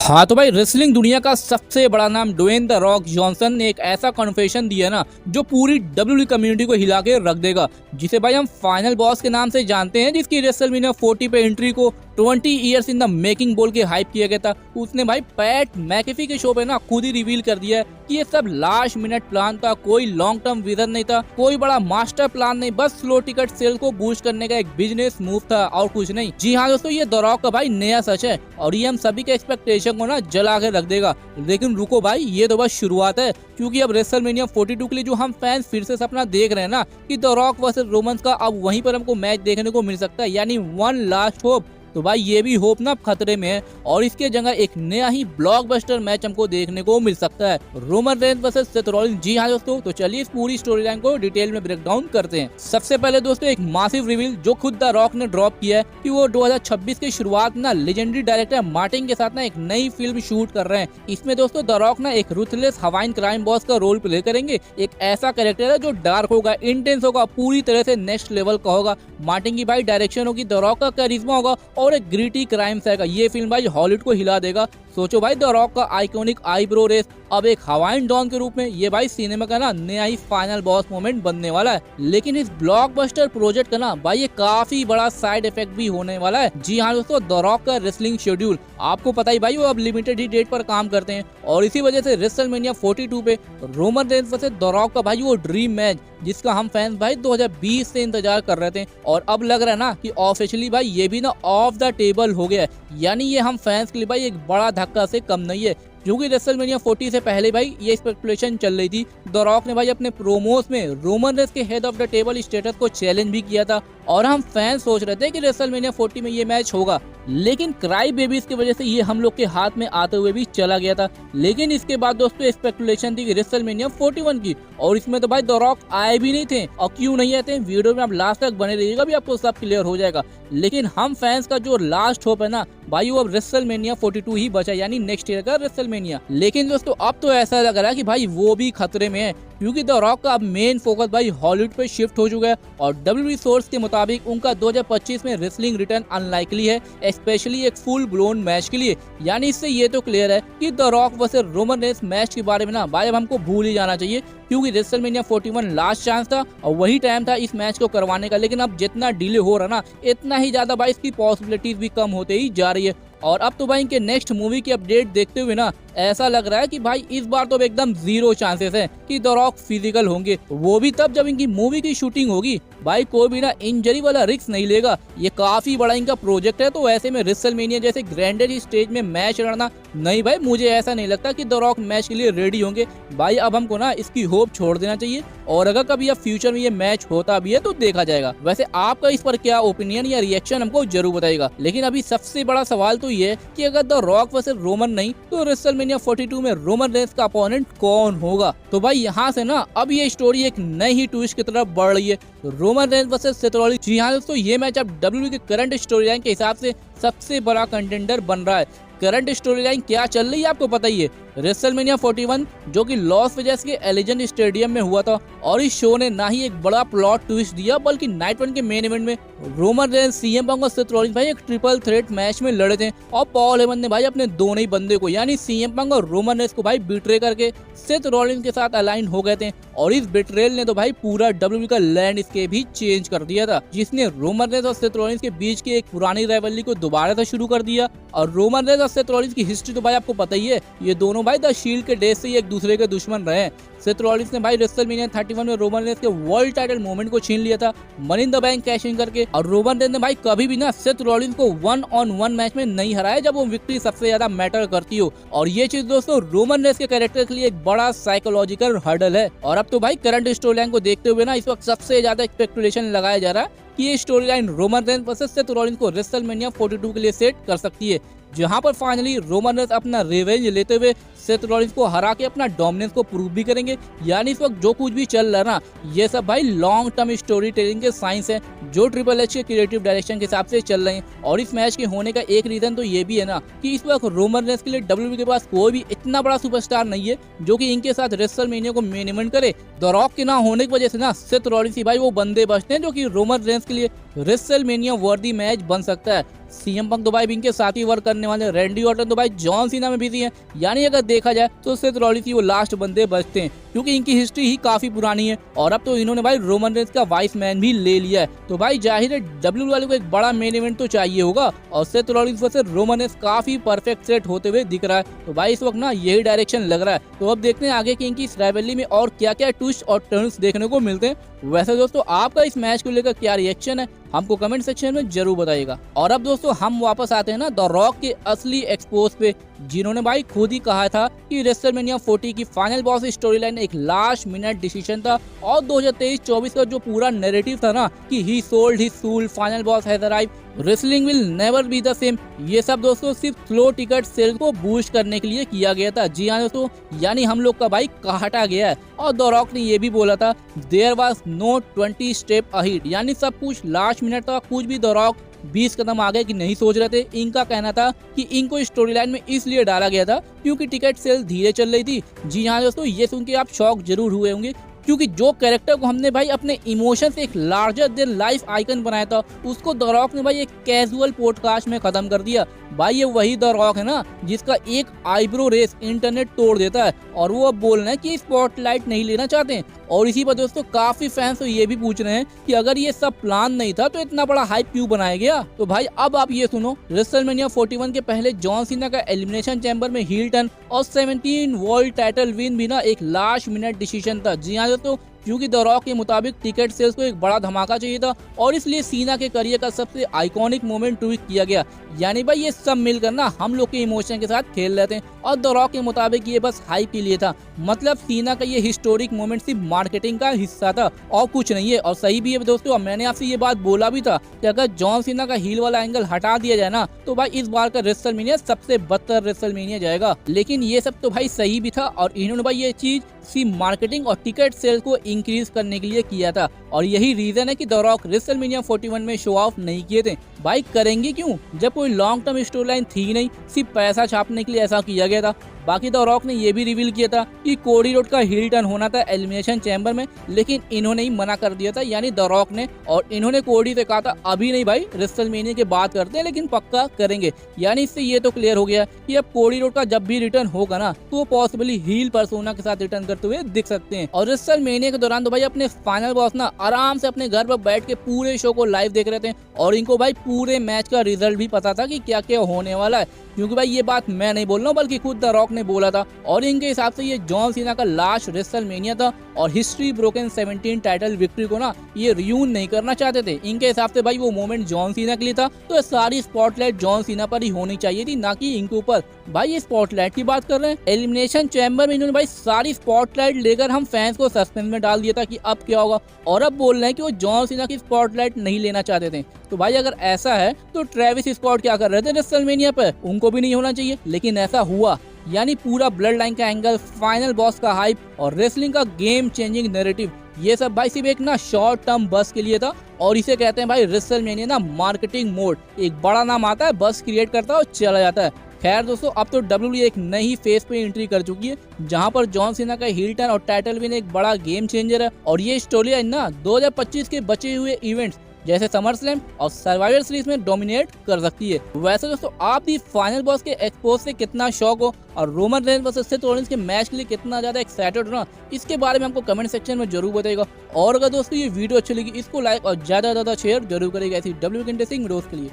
हाँ तो भाई रेसलिंग दुनिया का सबसे बड़ा नाम ड्वेन द रॉक जॉनसन ने एक ऐसा कन्फेशन दिया ना जो पूरी डब्ल्यूडब्ल्यूई कम्युनिटी को हिला के रख देगा, जिसे भाई हम फाइनल बॉस के नाम से जानते हैं, जिसकी रेसलमेनिया 40 पे एंट्री को 20 इयर्स इन द मेकिंग बोल के हाइप किया गया था। उसने भाई पैट मैकेफी के शो पे ना खुद ही रिवील कर दिया है कि ये सब लास्ट मिनट प्लान था, कोई लॉन्ग टर्म विजन नहीं था, कोई बड़ा मास्टर प्लान नहीं, बस स्लो टिकट सेल को बूस्ट करने का एक बिजनेस मूव था और कुछ नहीं। जी हाँ दोस्तों, ये द रॉक का भाई नया सच है और ये हम सभी के एक्सपेक्टेशन को ना जला के रख देगा। लेकिन रुको भाई, ये तो बस शुरुआत है, क्योंकि अब रेसलमेनिया 42 के लिए जो हम फैंस फिर से सपना देख रहे हैं ना कि द रॉक वर्सेस रोमन्स का, अब वहीं पर हमको मैच देखने को मिल सकता है, यानी वन लास्ट होप। तो भाई ये भी होप ना खतरे में है और इसके जगह एक नया ही ब्लॉकबस्टर मैच हमको देखने को मिल सकता है, Roman Reigns versus Seth Rollins. जी हाँ दोस्तों, तो चलिए इस पूरी स्टोरी लाइन को डिटेल में ब्रेक डाउन करते हैं। सबसे पहले दोस्तों एक मासिव रिवील जो खुद द रॉक ने ड्रॉप किया है कि वो 2026 की शुरुआत में ना लेजेंडरी डायरेक्टर मार्टिन के साथ ना एक नई फिल्म शूट कर रहे हैं। इसमें दोस्तों द रॉक ना एक रूथलेस हवाइन क्राइम बॉस का रोल प्ले करेंगे। एक ऐसा कैरेक्टर है जो डार्क होगा, इंटेंस होगा, पूरी तरह से नेक्स्ट लेवल का होगा। मार्टिन की भाई डायरेक्शन होगी, द रॉक का करिश्मा होगा और एक ग्रिटी क्राइम्स है। ये फिल्म भाई हॉलीवुड को हिला देगा। सोचो भाई, द रॉक का आइकॉनिक आईब्रो रेस अब एक हवाइन डॉन के रूप में, ये भाई सिनेमा का ना नया ही फाइनल बॉस मोमेंट बनने वाला है। लेकिन इस ब्लॉकबस्टर प्रोजेक्ट का ना भाई ये काफी बड़ा साइड इफेक्ट भी होने वाला है। जी हाँ दोस्तों, द रॉक का रेसलिंग शेड्यूल आपको पता ही भाई, वो अब लिमिटेड ही डेट पर काम करते हैं और इसी वजह से रेसलमेनिया 42 पे Roman Reigns versus the rock का भाई वो ड्रीम मैच, जिसका हम फैंस भाई 2020 से इंतजार कर रहे थे और अब लग रहा है ना कि ऑफिशियली भाई ये भी ना ऑफ द टेबल हो गया है। यानी ये हम फैंस के लिए भाई एक बड़ा धक्का से कम नहीं है, क्योंकि रेसलमेनिया 40 से पहले भाई ये स्पेकुलेशन चल रही थी। द रॉक ने भाई अपने प्रोमोस में रोमन रेंस के head of the table status को चैलेंज भी किया था और हम फैंस सोच रहे थे कि रेसलमेनिया 40 में ये मैच होगा। लेकिन क्राई बेबीज की वजह से ये हम लोग के हाथ में आते हुए भी चला गया था। लेकिन इसके बाद दोस्तों स्पेकुलेशन थी रेसलमेनिया 41 की और इसमें तो भाई द रॉक आए भी नहीं थे। और क्यों नहीं आते हैं, वीडियो में आप लास्ट तक बने रहिएगा, भी आपको सब क्लियर हो जाएगा। लेकिन हम फैंस का जो लास्ट होप है ना भाई, वो अब रेसलमेनिया 42 ही बचा, यानी नेक्स्ट ईयर का रेसलमेनिया। लेकिन दोस्तों अब तो ऐसा लग रहा है कि भाई वो भी खतरे में है, क्योंकि द रॉक का अब मेन फोकस भाई हॉलीवुड पे शिफ्ट हो चुका है और डब्ल्यूडब्ल्यूई सोर्स के मुताबिक उनका 2025 में रेसलिंग रिटर्न अनलाइकली है, स्पेशली एक फुल ब्लोन मैच के लिए। यानी इससे ये तो क्लियर है कि the rock versus Roman Reigns match के बारे में ना भाई अब हमको भूल ही जाना चाहिए, क्योंकि रेसलमेनिया 41 लास्ट चांस था और वही टाइम था इस मैच को करवाने का। लेकिन अब जितना डिले हो रहा ना, इतना ही ज्यादा भाई इसकी पॉसिबिलिटीज भी कम होते ही जा रही है। और अब तो भाई इनके नेक्स्ट मूवी की अपडेट देखते हुए ना ऐसा लग रहा है कि भाई इस बार तो एकदम जीरो चांसेस है कि द रॉक फिजिकल होंगे, वो भी तब जब इनकी मूवी की शूटिंग होगी। भाई कोई भी ना इंजरी वाला रिस्क नहीं लेगा, ये काफी बड़ा इनका प्रोजेक्ट है, तो ऐसे में रेसलमेनिया जैसे ग्रैंडेड स्टेज में मैच लड़ना, नहीं भाई मुझे ऐसा नहीं लगता कि द रॉक मैच के लिए रेडी होंगे। भाई अब हमको ना इसकी होप छोड़ देना चाहिए और अगर कभी अब फ्यूचर में ये मैच होता भी है तो देखा जाएगा। वैसे आपका इस पर क्या ओपिनियन या रिएक्शन हमको जरूर बताइएगा। लेकिन अभी सबसे बड़ा सवाल तो ये है कि अगर द रॉक वर्सेस रोमन नहीं तो रेसलमेनिया 42 में रोमन रेंस का अपोनेंट कौन होगा। तो भाई यहाँ से ना अब ये स्टोरी एक नई ही ट्विस्ट की तरफ बढ़ रही है, Roman Reigns versus Seth Rollins. जी हाँ दोस्तों, ये मैच अब डब्ल्यूडब्ल्यूई के करंट स्टोरी लाइन के हिसाब से सबसे बड़ा कंटेंडर बन रहा है। करंट स्टोरी लाइन क्या चल रही है आपको पता ही है, रेसलमेनिया 41 जो कि लॉस वेगास के एलिजेंट स्टेडियम में हुआ था और इस शो ने ना ही एक बड़ा प्लॉट ट्विस्ट दिया, बल्कि नाइट 1 के मेन इवेंट में रोमन रेंस, सीएम पंक और सेथ रॉलिंस भाई एक ट्रिपल थ्रेट मैच में लड़े थे और पॉल हेमन ने भाई अपने दोनों ही बंदे को यानी सीएम पंक और रोमन रेंस को भाई बिट्रे करके सेथ रॉलिंस के साथ अलाइन हो गए थे। और इस बिट्रेल ने तो भाई पूरा डब्ल्यूडब्ल्यूई का लैंडस्केप भी चेंज कर दिया था, जिसने रोमन रेंस और सेथ रॉलिंस के बीच की एक पुरानी राइवलरी को दोबारा से शुरू कर दिया। और रोमन रेंस और सेथ रॉलिंस की हिस्ट्री तो भाई आपको पता ही है, ये दोनों भाई द शील्ड के डेज से ही एक दूसरे के दुश्मन रहे हैं। सेथ रॉलिंस ने भाई रेसलमेनिया 31 में रोमन रेंस के वर्ल्ड टाइटल मोमेंट को छीन लिया था money in the bank cash in करके, और रोमन रेंस ने भाई कभी भी ना सेथ रॉलिंस को 1-on-1 मैच में नहीं हराया जब वो विक्ट्री सबसे ज्यादा मैटर करती हो। और ये चीज दोस्तों रोमन रेंस के कैरेक्टर के लिए एक बड़ा साइकोलॉजिकल हर्डल है। और अब तो भाई करंट स्टोरी लाइन को देखते हुए ना इस वक्त सबसे ज्यादा स्पेकुलेशन लगाया जा रहा है कि ये story line Roman Reigns versus Seth Rollins को रेसलमेनिया 42 के लिए सेट कर सकती है, जहां पर फाइनली रोमन रेंस अपना रिवेंज लेते हुए सेथ रॉलिंस को हरा के अपना डोमिनेंस को प्रूव भी करेंगे। यानी इस वक्त जो कुछ भी चल रहा है ना, ये सब भाई लॉन्ग टर्म स्टोरी टेलिंग के साइंस है जो ट्रिपल एच के क्रिएटिव डायरेक्शन के हिसाब से चल रहे हैं। और इस मैच के होने का एक रीजन तो ये भी है ना कि इस वक्त रोमन रेंस के लिए डब्ल्यूडब्ल्यूई के पास कोई भी इतना बड़ा सुपरस्टार नहीं है जो कि इनके साथ रेसलमेनिया को मेन इवेंट करे। द रॉक के ना होने की वजह से ना सेथ रॉलिंस ही भाई वो बंदे बचते हैं जो कि रोमन रेंस के लिए रेसलमेनिया वर्दी मैच बन सकता है। सीएम पंक तो भाई इनके साथ ही वर्क करने वाले रैंडी ऑर्टन तो भाई जॉन सीना में बिजी हैं। यानी अगर देखा जाए तो सेथ रॉलिंस ही वो लास्ट बंदे बचते हैं, क्योंकि इनकी हिस्ट्री ही काफी पुरानी है और अब तो इन्होंने भाई रोमन रेंस का वाइस मैन भी ले लिया है। तो भाई जाहिर है डब्ल्यू वाले को एक बड़ा मेन इवेंट तो चाहिए होगा और Seth Rollins versus Roman Reigns काफी परफेक्ट सेट होते हुए दिख रहा है। तो भाई इस वक्त ना यही डायरेक्शन लग रहा है। तो अब देखते हैं आगे की इनकी इस राइवलरी में और क्या क्या ट्विस्ट और टर्न्स देखने को मिलते हैं। वैसे दोस्तों आपका इस मैच को लेकर क्या रिएक्शन है हमको कमेंट सेक्शन में जरूर बताइएगा। और अब दोस्तों हम वापस आते हैं ना द रॉक के असली एक्सपोज पे, जिन्होंने भाई खुद ही कहा था कि रेसलमेनिया 40 की फाइनल बॉस स्टोरी लाइन एक लास्ट मिनट डिसीजन था और 2023-24 का जो पूरा नैरेटिव था ना कि he sold his soul, final boss has arrived, wrestling will never be the same, ये सब दोस्तों सिर्फ स्लो टिकट सेल को बूस्ट करने के लिए किया गया था। जी हाँ दोस्तों, यानी हम लोग का भाई काटा गया है। और द रॉक ने ये भी बोला था there was no 20 step ahead, यानी सब कुछ लास्ट मिनट था, कुछ भी द रॉक 20 कदम आगे की नहीं सोच रहे थे। इनका कहना था कि इनको स्टोरी लाइन में इसलिए डाला गया था क्योंकि टिकट सेल धीरे चल रही थी। जी हाँ दोस्तों, ये सुन के आप शॉक जरूर हुए होंगे, क्योंकि जो कैरेक्टर को हमने भाई अपने इमोशन से एक लार्जर देन लाइफ आइकन बनाया था, उसको द रॉक ने भाई एक कैजुअल पॉडकास्ट में खत्म कर दिया। भाई ये वही द रॉक है ना जिसका एक आईब्रो रेस इंटरनेट तोड़ देता है और वो अब बोल रहे हैं कि स्पॉटलाइट नहीं लेना चाहते हैं। और इसी पर दोस्तों काफी फैंस तो ये भी पूछ रहे हैं कि अगर ये सब प्लान नहीं था तो इतना बड़ा हाइप क्यों बनाया गया। तो भाई अब आप ये सुनो, रेसलमेनिया 41 के पहले जॉन सीना का एलिमिनेशन चैम्बर में हील टर्न और 17 वर्ल्ड टाइटल विन भी ना एक लास्ट मिनट डिसीजन था। जी हाँ दोस्तों, क्योंकि द रॉक के मुताबिक टिकट सेल्स को एक बड़ा धमाका चाहिए था और इसलिए सीना के करियर का सबसे आइकॉनिक मोमेंट ट्वीट किया गया। यानी भाई ये सब मिलकर ना हम लोग के इमोशन के साथ खेल रहे थे और द रॉक के मुताबिक ये बस हाइप के लिए था। मतलब सीना का ये हिस्टोरिक मोमेंट सिर्फ मार्केटिंग का हिस्सा था और कुछ नहीं है। और सही भी है दोस्तों, मैंने आपसे ये बात बोला भी था कि अगर जॉन सीना का हील वाला एंगल हटा दिया जाए ना तो भाई इस बार का रेसलमेनिया सबसे बदतर रेसलमेनिया जाएगा। लेकिन ये सब तो भाई सही भी था और इन्होंने भाई ये चीज सिर्फ मार्केटिंग और टिकट सेल को इंक्रीज करने के लिए किया था और यही रीजन है कि द रॉक रेसलमेनिया 41 में शो ऑफ नहीं किए थे। भाई करेंगे क्यों जब कोई लॉन्ग टर्म स्टोरी लाइन थी नहीं, सिर्फ पैसा छापने के लिए ऐसा किया गया था। बाकी द रॉक ने ये भी रिवील किया था कि कोडी रोड का हील टर्न होना था एलिमिनेशन चैम्बर में, लेकिन इन्होंने ही मना कर दिया था, यानी द रॉक ने। और इन्होंने कोडी से कहा था अभी नहीं भाई, रेसलमेनिया के बात करते हैं लेकिन पक्का करेंगे। यानी इससे ये तो क्लियर हो गया कि अब कोडी रोड का जब भी रिटर्न होगा ना तो वो पॉसिबली हील पर्सोना के साथ रिटर्न करते हुए दिख सकते हैं। और रेसलमेनिया के दौरान तो भाई अपने फाइनल बॉस ना आराम से अपने घर पर बैठ के पूरे शो को लाइव देख रहे थे और इनको भाई पूरे मैच का रिजल्ट भी पता था कि क्या क्या होने वाला है। क्योंकि भाई ये बात मैं नहीं बोल रहा हूँ बल्कि खुद द रॉक ने बोला था और इनके हिसाब से ये जॉन सीना का लास्ट रेसलमेनिया था और हिस्ट्री ब्रोकन 17 टाइटल विक्ट्री को ना ये रियून नहीं करना चाहते थे। इनके हिसाब से भाई वो मोमेंट जॉन सीना के लिए था, तो सारी स्पॉटलाइट जॉन सीना पर ही होनी चाहिए थी, ना कि इनके ऊपर। भाई ये स्पॉटलाइट की बात कर रहे हैं, एलिमिनेशन चैम्बर में इन्होंने भाई सारी स्पॉटलाइट लेकर हम फैंस को सस्पेंस में डाल दिया था कि अब क्या होगा, और अब बोल रहे हैं कि वो जॉन सीना की स्पॉटलाइट नहीं लेना चाहते थे। तो भाई अगर ऐसा है तो ट्रेविस स्कॉट क्या कर रहे थे रेसलमेनिया पे, उनको भी नहीं होना चाहिए, लेकिन ऐसा हुआ। यानी पूरा ब्लड लाइन का एंगल, फाइनल बॉस का हाइप और रेसलिंग का गेम चेंजिंग नैरेटिव, ये सब भाई सिर्फ एक ना शॉर्ट टर्म बस के लिए था और इसे कहते हैं भाई रेसलमेनिया ना मार्केटिंग मोड। एक बड़ा नाम आता है, बस क्रिएट करता है और चला जाता है। खैर दोस्तों, अब तो डब्ल्यूडब्ल्यूई एक नई फेज पे एंट्री कर चुकी है जहां पर जॉन सीना का हील टर्न और टाइटल विन एक बड़ा गेम चेंजर है और ये स्टोरी लाइन ना 2025 के बचे हुए इवेंट्स जैसे समर स्लैम और सर्वाइवर सीरीज में डोमिनेट कर सकती है। वैसे दोस्तों आप भी फाइनल बॉस के एक्सपोज से कितना शौक हो और Roman Reigns versus Seth Rollins के मैच के लिए कितना ज्यादा एक्साइटेड हो ना, इसके बारे में हमको कमेंट सेक्शन में जरूर बताइएगा। और अगर दोस्तों ये वीडियो अच्छी लगी इसको लाइक और ज्यादा शेयर जरूर करेगा ऐसी डब्ल्यू के इंटरेस्टिंग वीडियोस के लिए।